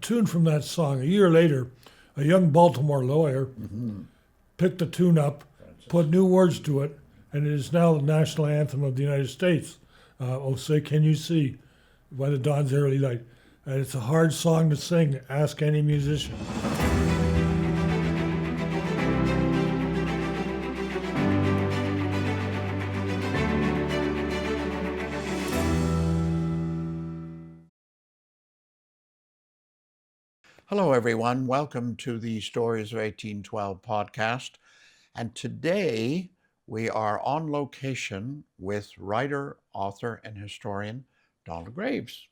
tune from that song. A year later, a young Baltimore lawyer picked the tune up, put new words to it, and it is now the national anthem of the United States. Oh, say, can you see, by the dawn's early light. And it's a hard song to sing. Ask any musician. Hello, everyone. Welcome to the Stories of 1812 podcast. And today we are on location with writer, author, and historian Donald Graves.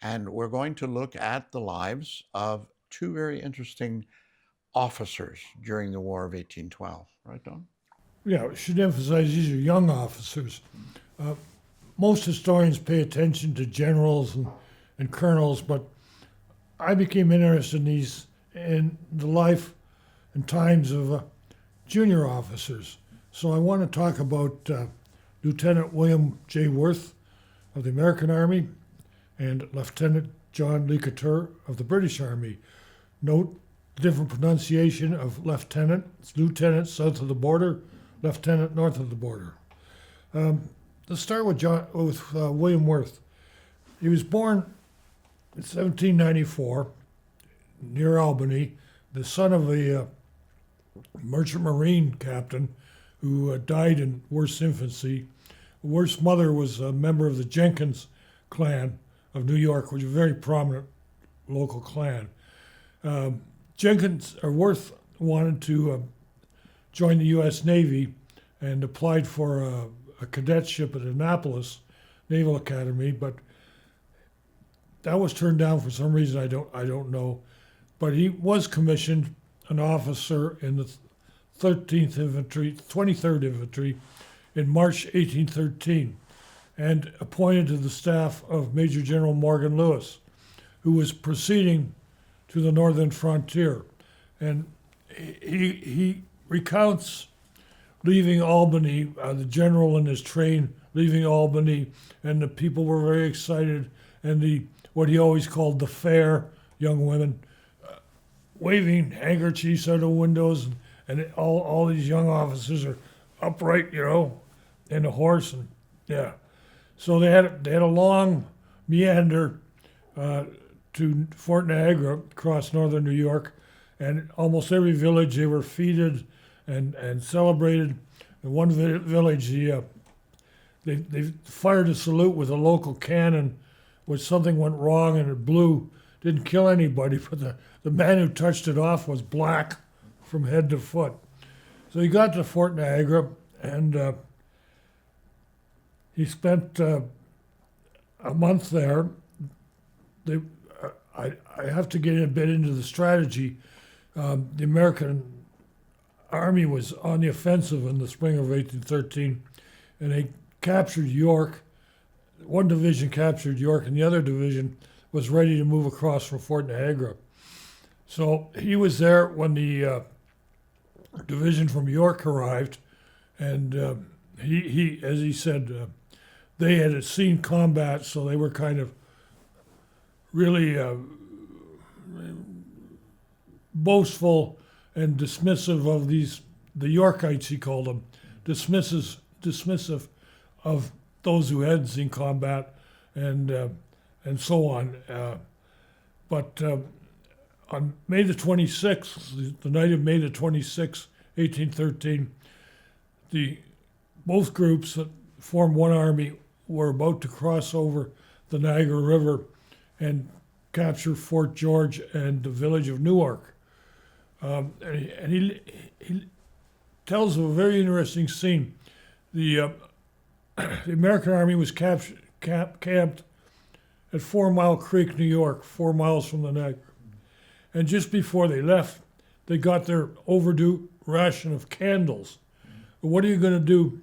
And we're going to look at the lives of two very interesting officers during the War of 1812. Right, Don? Yeah, I should emphasize these are young officers. Most historians pay attention to generals and colonels, but I became interested in the life and times of junior officers. So I want to talk about Lieutenant William J. Worth of the American Army and Lieutenant John LeCouteur of the British Army. Note the different pronunciation of lieutenant. It's lieutenant south of the border, lieutenant north of the border. Let's start with William Worth. He was born in 1794, near Albany, the son of a merchant marine captain who died in Worth's infancy. Worth's mother was a member of the Jenkins clan of New York, which is a very prominent local clan. Worth wanted to join the U.S. Navy and applied for a cadetship at Annapolis Naval Academy, but that was turned down for some reason I don't know. But he was commissioned an officer in the 23rd Infantry in March 1813 and appointed to the staff of Major General Morgan Lewis, who was proceeding to the northern frontier. And he recounts leaving Albany, the general and his train leaving Albany, and the people were very excited, and what he always called the fair young women, waving handkerchiefs out of windows, and all these young officers are upright, in a horse, and yeah. So they had a long meander to Fort Niagara across northern New York, and almost every village they were feted and celebrated. In one village, they fired a salute with a local cannon, which something went wrong and it blew. Didn't kill anybody, but the man who touched it off was black from head to foot. So he got to Fort Niagara, and he spent a month there. I have to get a bit into the strategy. The American Army was on the offensive in the spring of 1813, and they captured York. One division captured York, and the other division was ready to move across from Fort Niagara. So he was there when the division from York arrived, and he, as he said, they had seen combat, so they were kind of really boastful and dismissive of the Yorkites, he called them, dismissive of those who hadn't seen combat, and so on. But on May the 26th, the night of May the 26th, 1813, both groups that formed one army were about to cross over the Niagara River and capture Fort George and the village of Newark. And he tells of a very interesting scene. The American Army was camped at 4 Mile Creek, New York, 4 miles from the Niagara. And just before they left, they got their overdue ration of candles. But what are you going to do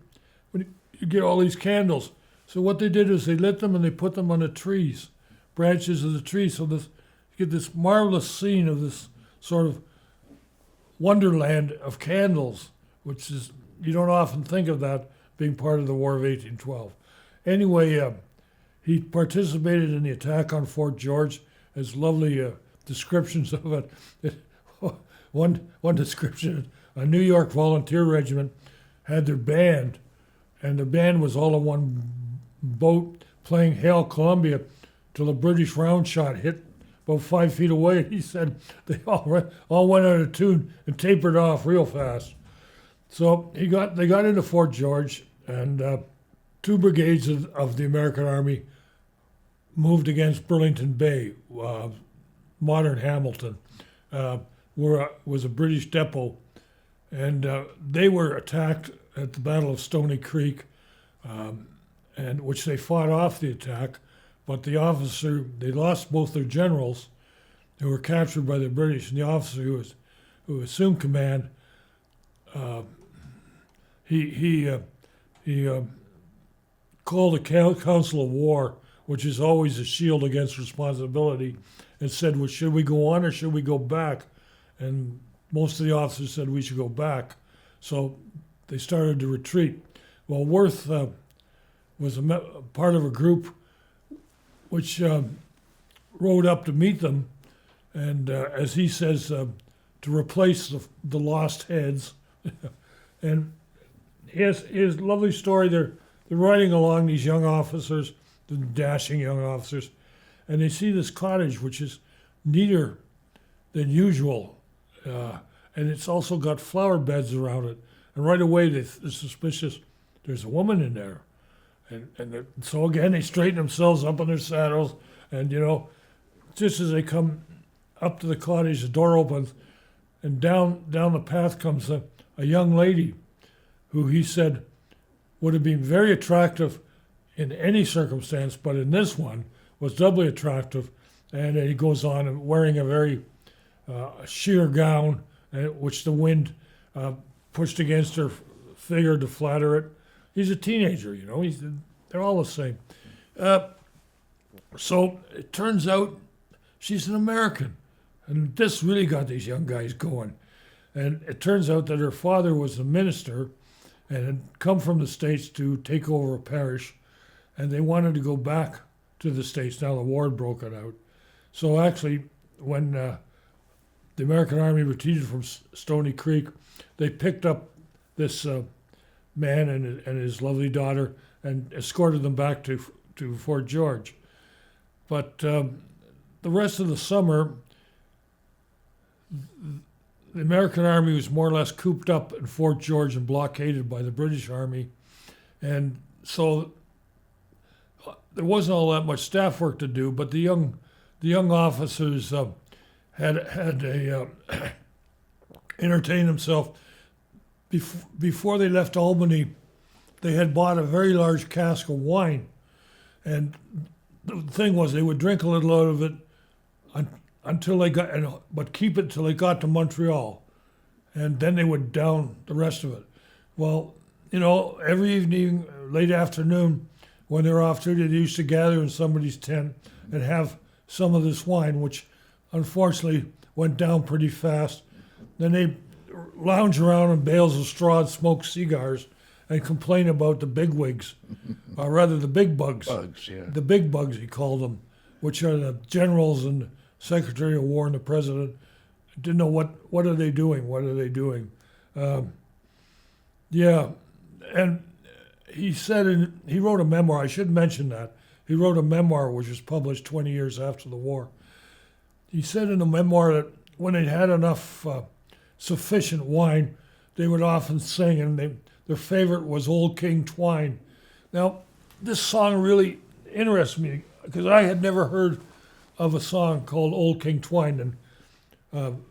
when you get all these candles? So what they did is they lit them and they put them on the trees, branches of the trees. So you get this marvelous scene of this sort of wonderland of candles, which is, you don't often think of that being part of the War of 1812. Anyway, he participated in the attack on Fort George, as lovely descriptions of it. One description, a New York volunteer regiment had their band, and the band was all in one boat playing Hail Columbia till a British round shot hit about 5 feet away. He said they all went out of tune and tapered off real fast. So they got into Fort George, and 2 brigades of the American Army moved against Burlington Bay, modern Hamilton, where was a British depot, and they were attacked at the Battle of Stony Creek, and which they fought off the attack, but they lost both their generals, who were captured by the British, and the officer who assumed command, he called a council of war, which is always a shield against responsibility, and said, well, should we go on or should we go back? And most of the officers said we should go back. So they started to retreat. Well, Worth was part of a group which rode up to meet them, and as he says, to replace the lost heads. And his lovely story, they're riding along, these young officers, the dashing young officers, and they see this cottage, which is neater than usual, and it's also got flower beds around it. And right away, they're suspicious. There's a woman in there, and so again, they straighten themselves up in their saddles, and just as they come up to the cottage, the door opens, and down the path comes a young lady, who he said would have been very attractive in any circumstance, but in this one was doubly attractive. And he goes on and wearing a very sheer gown, which the wind pushed against her figure to flatter it. He's a teenager, they're all the same. So it turns out she's an American, and this really got these young guys going. And it turns out that her father was a minister and had come from the States to take over a parish, and they wanted to go back to the States. Now the war had broken out. So actually, when the American Army retreated from Stony Creek, they picked up this man and his lovely daughter and escorted them back to Fort George. But the rest of the summer, the American Army was more or less cooped up in Fort George and blockaded by the British Army. And so there wasn't all that much staff work to do, but the young officers had entertained themselves. Before they left Albany, they had bought a very large cask of wine. And the thing was, they would drink a little out of it until they but keep it till they got to Montreal, and then they would down the rest of it. Well, every evening, late afternoon, when they were off duty, they used to gather in somebody's tent and have some of this wine, which unfortunately went down pretty fast. Then they lounge around in bales of straw and smoke cigars and complain about the bigwigs, or rather the big bugs. The big bugs, he called them, which are the generals and Secretary of War and the President. Didn't know what are they doing? What are they doing? And he said he wrote a memoir. I should mention that he wrote a memoir which was published 20 years after the war. He said in the memoir that when they'd had enough sufficient wine, they would often sing, and their favorite was Old King Twine. Now, this song really interests me because I had never heard of a song called Old King Twine, and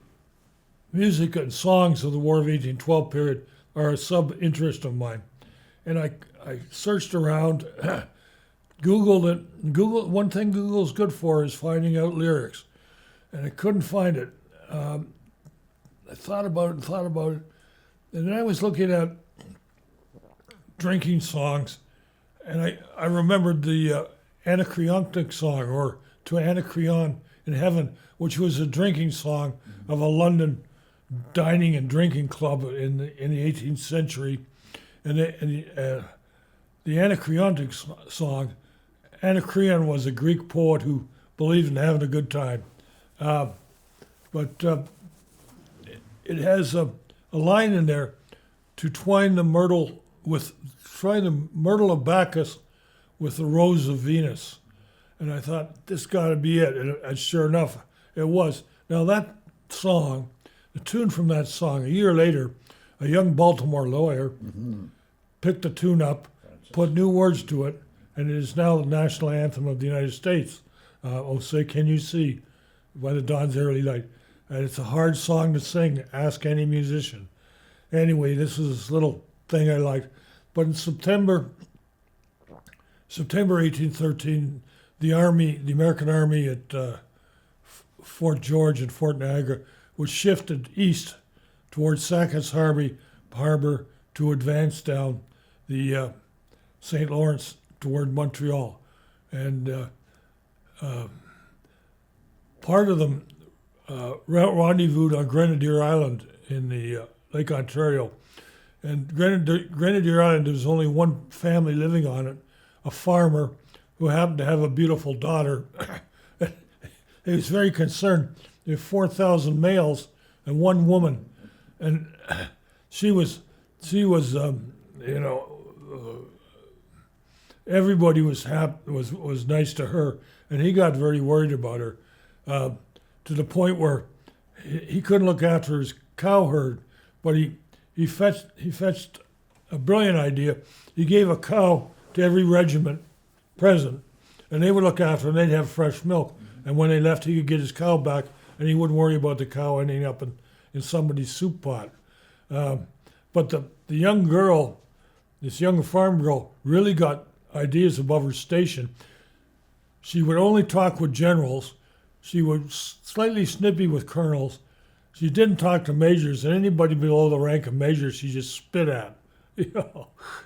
music and songs of the War of 1812 period are a sub-interest of mine. And I searched around, Googled it. One thing Google's good for is finding out lyrics, and I couldn't find it. I thought about it, and then I was looking at drinking songs, and I remembered the Anacreontic song, or To Anacreon in Heaven, which was a drinking song of a London dining and drinking club in the 18th century. And the Anacreontic song, Anacreon was a Greek poet who believed in having a good time. But it has a line in there to twine the myrtle of Bacchus with the rose of Venus. And I thought, this got to be it. And sure enough, it was. Now that song, the tune from that song, a year later, a young Baltimore lawyer picked the tune up, put new words to it, and it is now the national anthem of the United States. Oh, say, can you see by the dawn's early light? And it's a hard song to sing, ask any musician. Anyway, this is this little thing I liked. But in September 1813, the American Army at Fort George and Fort Niagara was shifted east towards Sackett's Harbour to advance down the St. Lawrence toward Montreal. And part of them rendezvoused on Grenadier Island in the Lake Ontario. And Grenadier Island, there was only one family living on it, a farmer who happened to have a beautiful daughter. He was very concerned. There were 4,000 males and one woman, and she was everybody was was nice to her, and he got very worried about her, to the point where he couldn't look after his cow herd, but he fetched a brilliant idea. He gave a cow to every regiment present, and they would look after her, and they'd have fresh milk. And when they left, he could get his cow back, and he wouldn't worry about the cow ending up in somebody's soup pot. But the young girl, this young farm girl, really got ideas above her station. She would only talk with generals. She was slightly snippy with colonels. She didn't talk to majors, and anybody below the rank of major, she just spit at.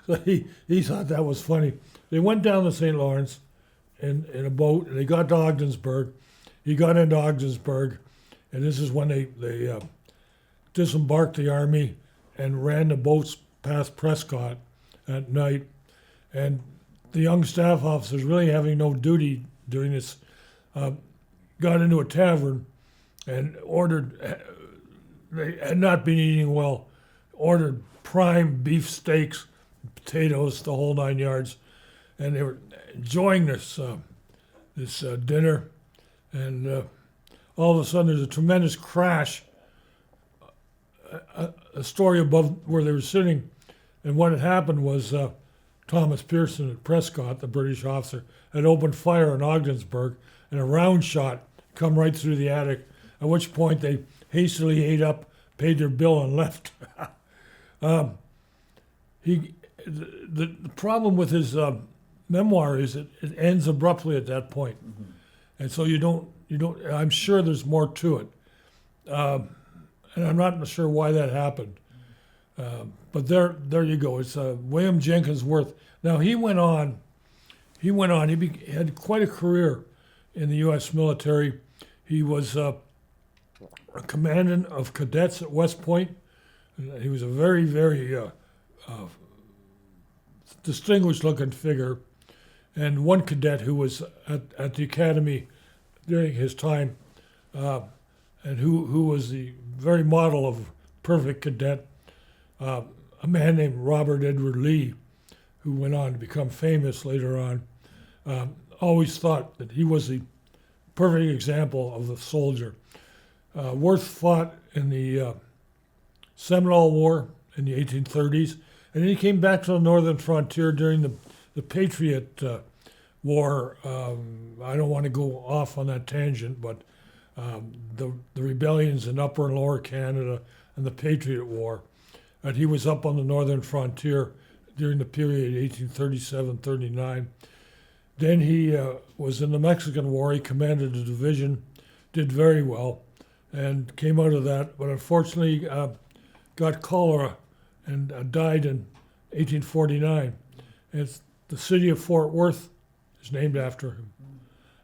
So he thought that was funny. They went down the St. Lawrence in a boat, and they got to Ogdensburg. He got into Ogdensburg, and this is when they disembarked the army and ran the boats past Prescott at night. And the young staff officers, really having no duty during this, got into a tavern and ordered, they had not been eating well, ordered prime beef steaks, potatoes, the whole 9 yards. And they were enjoying this dinner, and all of a sudden there's a tremendous crash, a story above where they were sitting, and what had happened was Thomas Pearson at Prescott, the British officer, had opened fire in Ogdensburg, and a round shot come right through the attic, at which point they hastily ate up, paid their bill, and left. The problem with his memoir is it ends abruptly at that point. And so you don't, I'm sure there's more to it. And I'm not sure why that happened. But there you go. It's William Jenkins Worth. Now he had quite a career in the U.S. military. He was a commandant of cadets at West Point. He was a very, very distinguished looking figure. And one cadet who was at the academy during his time, and who was the very model of perfect cadet, a man named Robert Edward Lee, who went on to become famous later on, always thought that he was the perfect example of the soldier. Worth fought in the Seminole War in the 1830s, and then he came back to the northern frontier during the Patriot War. I don't want to go off on that tangent, but the rebellions in Upper and Lower Canada and the Patriot War. And he was up on the northern frontier during the period 1837-39. Then he was in the Mexican War. He commanded a division, did very well, and came out of that, but unfortunately got cholera and died in 1849. And the city of Fort Worth is named after him.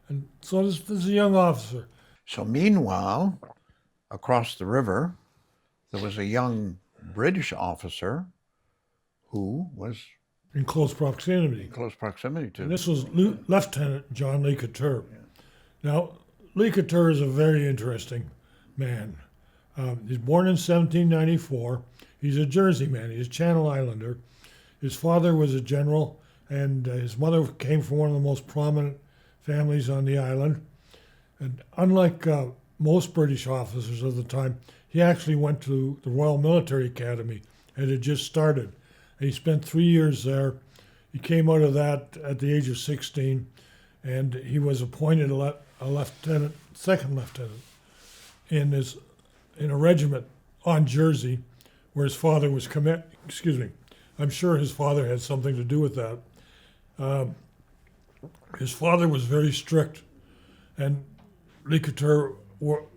And so this is a young officer. So meanwhile, across the river, there was a young British officer who was In close proximity. to. And this was Lieutenant John LeCouteur. Now, LeCouteur is a very interesting man. He's born in 1794. He's a Jersey man. He's a Channel Islander. His father was a general, and his mother came from one of the most prominent families on the island. And unlike most British officers of the time, he actually went to the Royal Military Academy. It had just started. And he spent 3 years there. He came out of that at the age of 16, and he was appointed a lieutenant, second lieutenant, in a regiment on Jersey, where his father was I'm sure his father had something to do with that. His father was very strict, and LeCouteur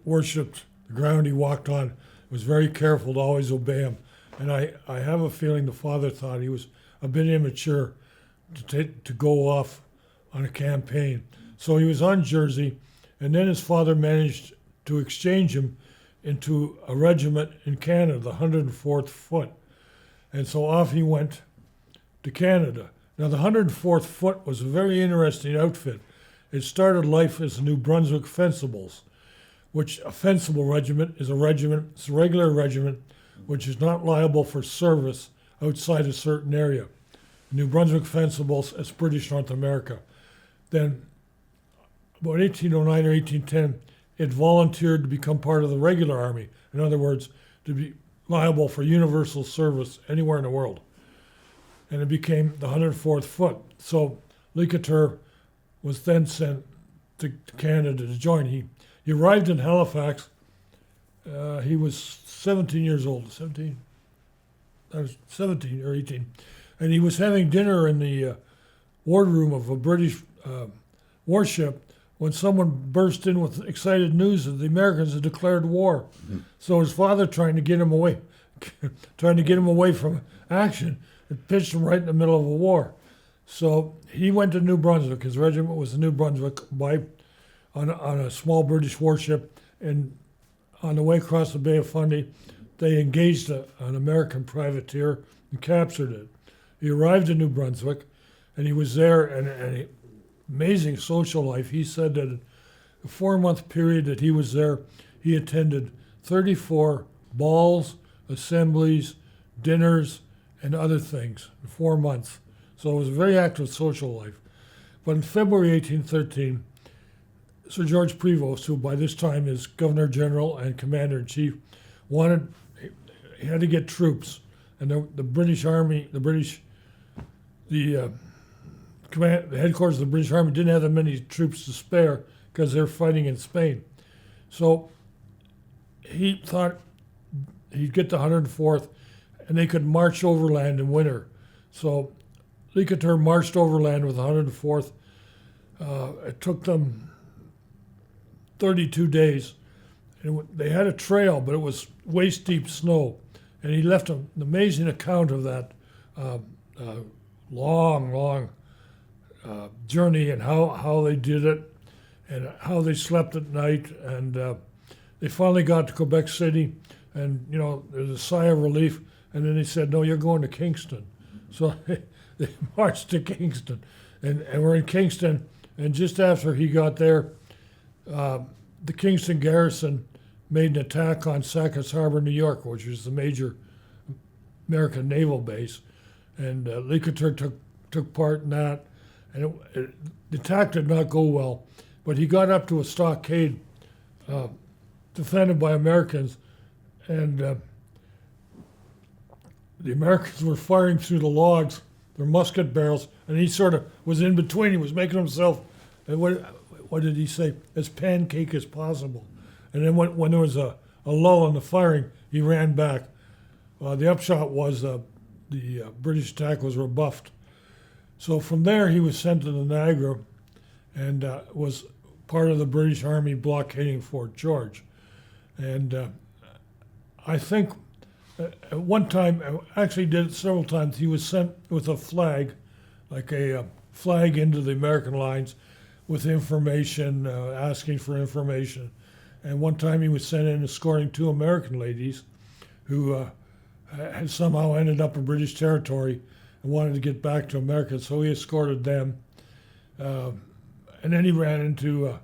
worshipped the ground he walked on, was very careful to always obey him. And I have a feeling the father thought he was a bit immature to go off on a campaign. So he was on Jersey, and then his father managed to exchange him into a regiment in Canada, the 104th Foot. And so off he went to Canada. Now, the 104th Foot was a very interesting outfit. It started life as the New Brunswick Fencibles, which a fencible regiment is a regiment, it's a regular regiment, which is not liable for service outside a certain area. New Brunswick Fencibles as British North America. Then, about 1809 or 1810, it volunteered to become part of the regular army. In other words, to be liable for universal service anywhere in the world. And it became the 104th Foot. So LeCouteur was then sent to Canada to join. He arrived in Halifax. He was 17 years old. 17? I was 17 or 18. And he was having dinner in the wardroom of a British warship when someone burst in with excited news that the Americans had declared war. Mm-hmm. So his father, trying to get him away from action, had pitched him right in the middle of a war. So he went to New Brunswick. His regiment was the New Brunswick on a small British warship, and on the way across the Bay of Fundy, they engaged an American privateer and captured it. He arrived in New Brunswick, and he was there, and amazing social life. He said that in the 4-month period that he was there, he attended 34 balls, assemblies, dinners, and other things in 4 months. So it was a very active social life. But in February 1813, Sir Geroge Prevost, who by this time is Governor General and Commander-in-Chief, he had to get troops. And the British Army, the headquarters of the British Army didn't have that many troops to spare because they're fighting in Spain. So he thought he'd get the 104th, and they could march overland in winter. So LeCouteur marched overland with the 104th. It took them 32 days. And they had a trail, but it was waist-deep snow. And he left an amazing account of that long journey and how they did it and how they slept at night. And they finally got to Quebec City, and, there's a sigh of relief. And then they said, no, you're going to Kingston. So they marched to Kingston. And we're in Kingston, and just after he got there, the Kingston garrison made an attack on Sackett's Harbour, New York, which was the major American naval base. And LeCouteur took part in that. And the attack did not go well, but he got up to a stockade defended by Americans, and the Americans were firing through the logs, their musket barrels, and he sort of was in between. He was making himself, what did he say, as pancake as possible. And then when there was a lull in the firing, he ran back. The upshot was the British attack was rebuffed. So from there, he was sent to the Niagara and was part of the British Army blockading Fort George. And I think at one time, actually did it several times, he was sent with a flag, like a flag into the American lines with information, asking for information. And one time he was sent in escorting 2 American ladies who had somehow ended up in British territory and wanted to get back to America, so he escorted them. And then he ran into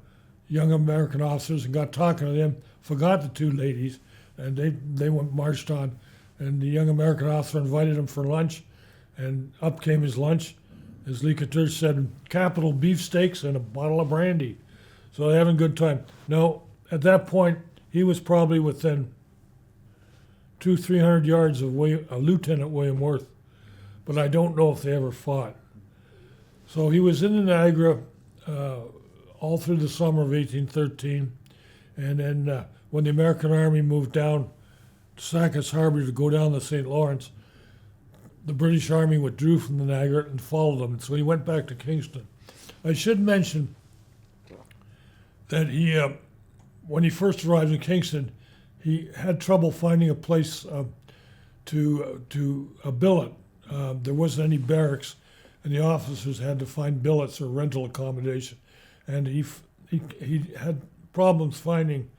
young American officers and got talking to them, forgot the two ladies, and they went marched on. And the young American officer invited him for lunch, and up came his lunch. As LeCouteur said, capital beefsteaks and a bottle of brandy. So they're having a good time. Now, at that point, he was probably within 200-300 yards of Lieutenant William Worth, but I don't know if they ever fought. So he was in the Niagara all through the summer of 1813, and then when the American Army moved down to Sackett's Harbour to go down the St. Lawrence, the British Army withdrew from the Niagara and followed them, so he went back to Kingston. I should mention that he, when he first arrived in Kingston, he had trouble finding a place to a billet. There wasn't any barracks, and the officers had to find billets or rental accommodation. And he had problems finding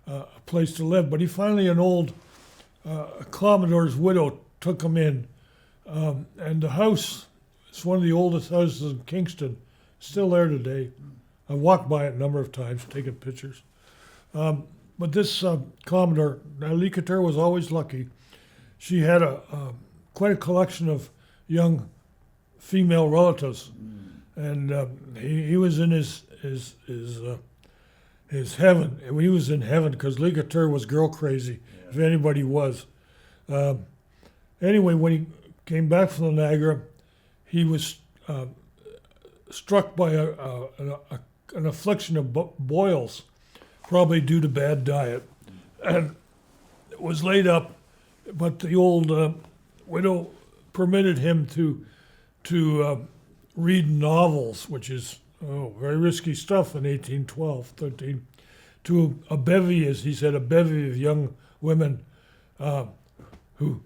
a place to live. But he finally, an old Commodore's widow took him in. And the house, it's one of the oldest houses in Kingston, still there today. I walked by it a number of times, taking pictures. But this Commodore, now LeCouteur was always lucky. She had quite a collection of young female relatives, and he was in his heaven. He was in heaven because LeCouteur was girl crazy, if anybody was. Anyway, when he came back from the Niagara, he was struck by an affliction of boils, probably due to bad diet, and was laid up. But the old widow permitted him to read novels, which is very risky stuff in 1812, 13, to a bevy, as he said, a bevy of young women who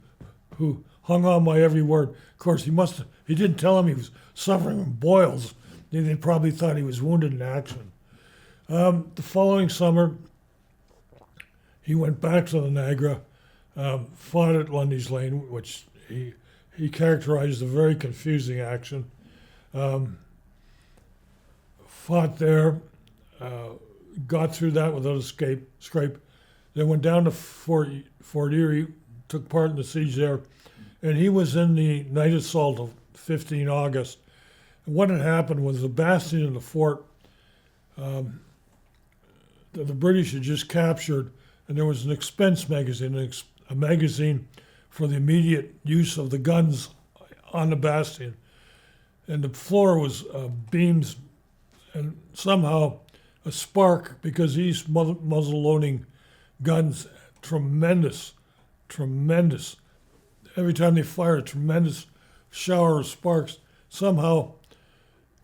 hung on my every word. Of course, he didn't tell them he was suffering from boils. They probably thought he was wounded in action. The following summer, he went back to the Niagara, fought at Lundy's Lane, which he characterized as a very confusing action. Fought there, got through that without scrape. Then went down to Fort Erie, took part in the siege there, and he was in the night assault of 15 August. And what had happened was the bastion in the fort that the British had just captured, and there was an expense magazine, a magazine for the immediate use of the guns on the bastion. And the floor was beams, and somehow a spark, because these muzzle-loading guns, tremendous. Every time they fired, a tremendous shower of sparks somehow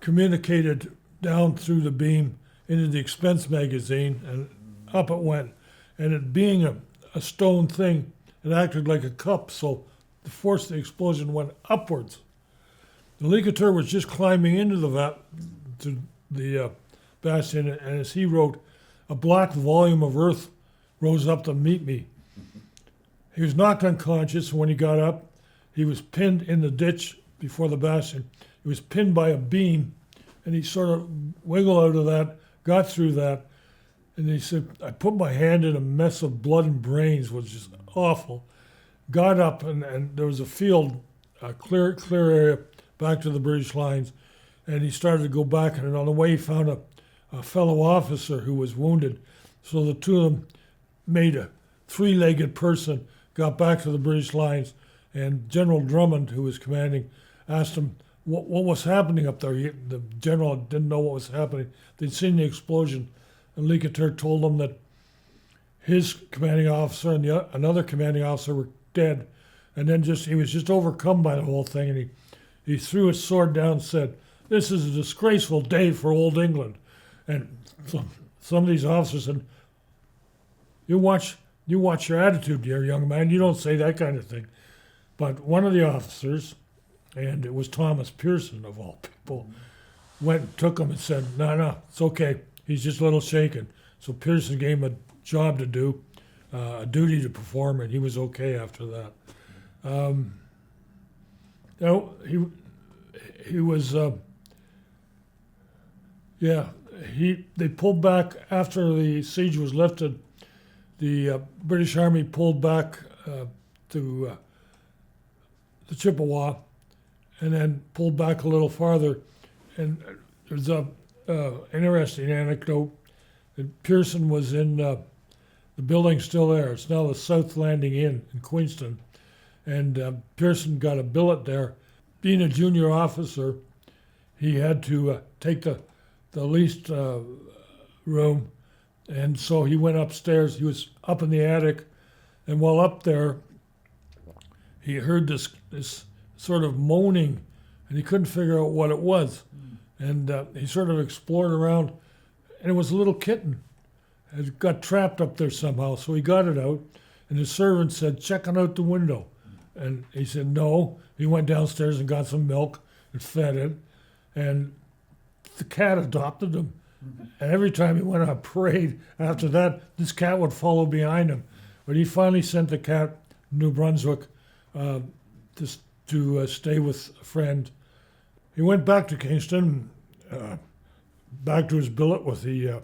communicated down through the beam into the expense magazine, and up it went. And it being a stone thing, it acted like a cup, so the force of the explosion went upwards. And LeCouteur was just climbing into the bastion, and as he wrote, a black volume of earth rose up to meet me. He was knocked unconscious, and when he got up, he was pinned in the ditch before the bastion. He was pinned by a beam, and he sort of wiggled out of that, got through that, and he said, I put my hand in a mess of blood and brains, which is awful. Got up, and there was a field, a clear area back to the British lines, and he started to go back, and on the way he found a fellow officer who was wounded. So the two of them made a three-legged person, got back to the British lines, and General Drummond, who was commanding, asked him what was happening up there. The general didn't know what was happening. They'd seen the explosion, and LeCouteur told them that his commanding officer and another commanding officer were dead. And then he was just overcome by the whole thing, and he threw his sword down and said, "This is a disgraceful day for old England." And some of these officers said, you watch your attitude, dear young man. You don't say that kind of thing. But one of the officers, and it was Thomas Pearson of all people, went and took him and said, no, it's okay. He's just a little shaken. So Pearson gave him a job to do, a duty to perform, and he was okay after that. He was, they pulled back after the siege was lifted. The British Army pulled back to the Chippawa, and then pulled back a little farther. And there's a interesting anecdote that Pearson was in the building still there. It's now the South Landing Inn in Kingston, and Pearson got a billet there. Being a junior officer, he had to take the leased room, and so he went upstairs. He was up in the attic, and while up there, he heard this sort of moaning, and he couldn't figure out what it was. And he sort of explored around, and it was a little kitten. It got trapped up there somehow, so he got it out, and his servant said, "Check it out the window." And he said no. He went downstairs and got some milk and fed it, and the cat adopted him. And every time he went on parade after that, this cat would follow behind him. But he finally sent the cat to New Brunswick to stay with a friend. He went back to Kingston, back to his billet with the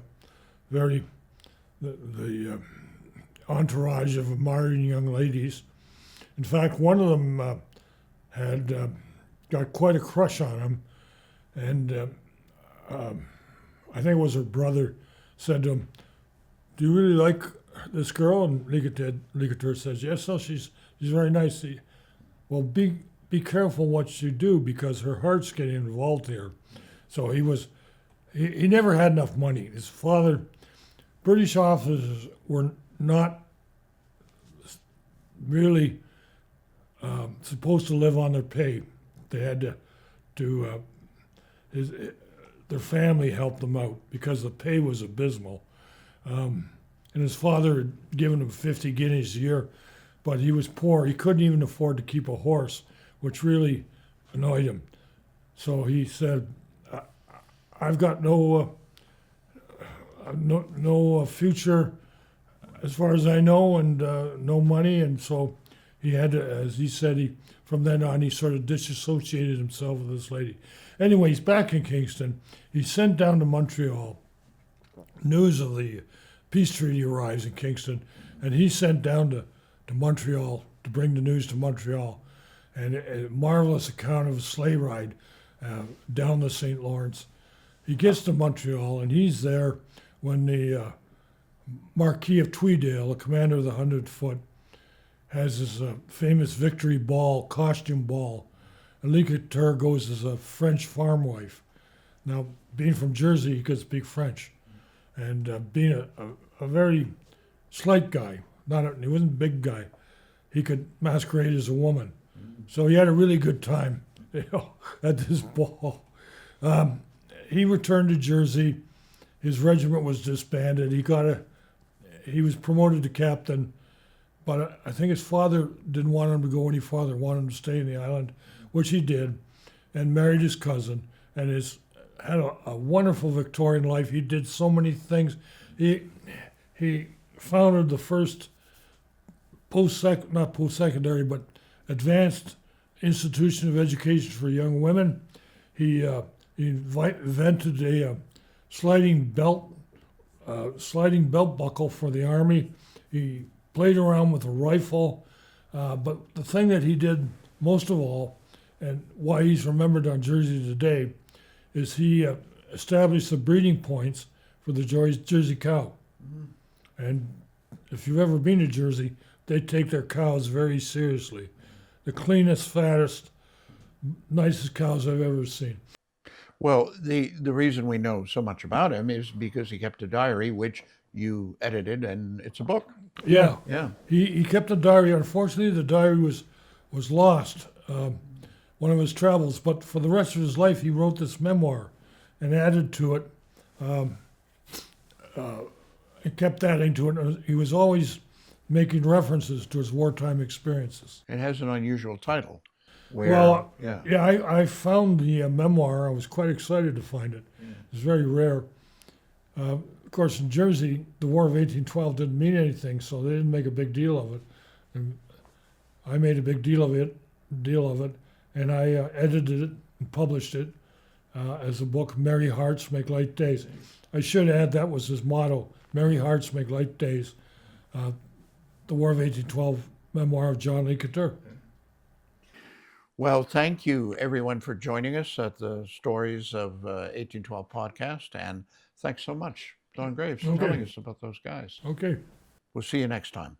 entourage of admiring young ladies. In fact, one of them had got quite a crush on him, and I think it was her brother said to him, "Do you really like this girl?" And LeCouteur says, "Yes, so she's very nice." Well, be careful what you do, because her heart's getting involved here. So he never had enough money. His father, British officers were not really supposed to live on their pay. They had to their family helped them out because the pay was abysmal. And his father had given him 50 guineas a year, but he was poor. He couldn't even afford to keep a horse, which really annoyed him. So he said, "I've got no future as far as I know, and no money." And so he had to, as he said, from then on, he sort of disassociated himself with this lady. Anyway, he's back in Kingston. He's sent down to Montreal. News of the peace treaty arrives in Kingston, and he's sent down to Montreal to bring the news to Montreal. And a marvelous account of a sleigh ride down the St. Lawrence. He gets to Montreal, and he's there when the Marquis of Tweedale, the commander of the 100th Foot, has his famous victory ball, costume ball. And LeCouteur goes as a French farm wife. Now, being from Jersey, he could speak French. And being a very slight guy, he wasn't a big guy, he could masquerade as a woman. So he had a really good time at this ball. He returned to Jersey. His regiment was disbanded. He was promoted to captain, but I think his father didn't want him to go any farther, wanted him to stay in the island, which he did, and married his cousin, and had a wonderful Victorian life. He did so many things. He founded the first not post-secondary, but advanced institution of education for young women. He invented a sliding belt buckle for the Army. He played around with a rifle, but the thing that he did most of all, and why he's remembered on Jersey today, is he established the breeding points for the Jersey cow. Mm-hmm. And if you've ever been to Jersey, they take their cows very seriously. The cleanest, fattest, nicest cows I've ever seen. Well, the reason we know so much about him is because he kept a diary, which you edited, and it's a book. Yeah. Yeah. He kept a diary. Unfortunately, the diary was lost, one of his travels. But for the rest of his life, he wrote this memoir and added to it. He kept adding to it. He was always making references to his wartime experiences. It has an unusual title. I found the memoir. I was quite excited to find it. Yeah. It's very rare. Of course, in Jersey, the War of 1812 didn't mean anything, so they didn't make a big deal of it. And I made a big deal of it, and I edited it and published it. as the book Merry Hearts Make Light Days. I should add that was his motto, Merry Hearts Make Light Days, the War of 1812 memoir of John LeCouteur. Well, thank you everyone for joining us at the Stories of 1812 podcast, and thanks so much, Don Graves, for Okay. telling us about those guys. Okay. We'll see you next time.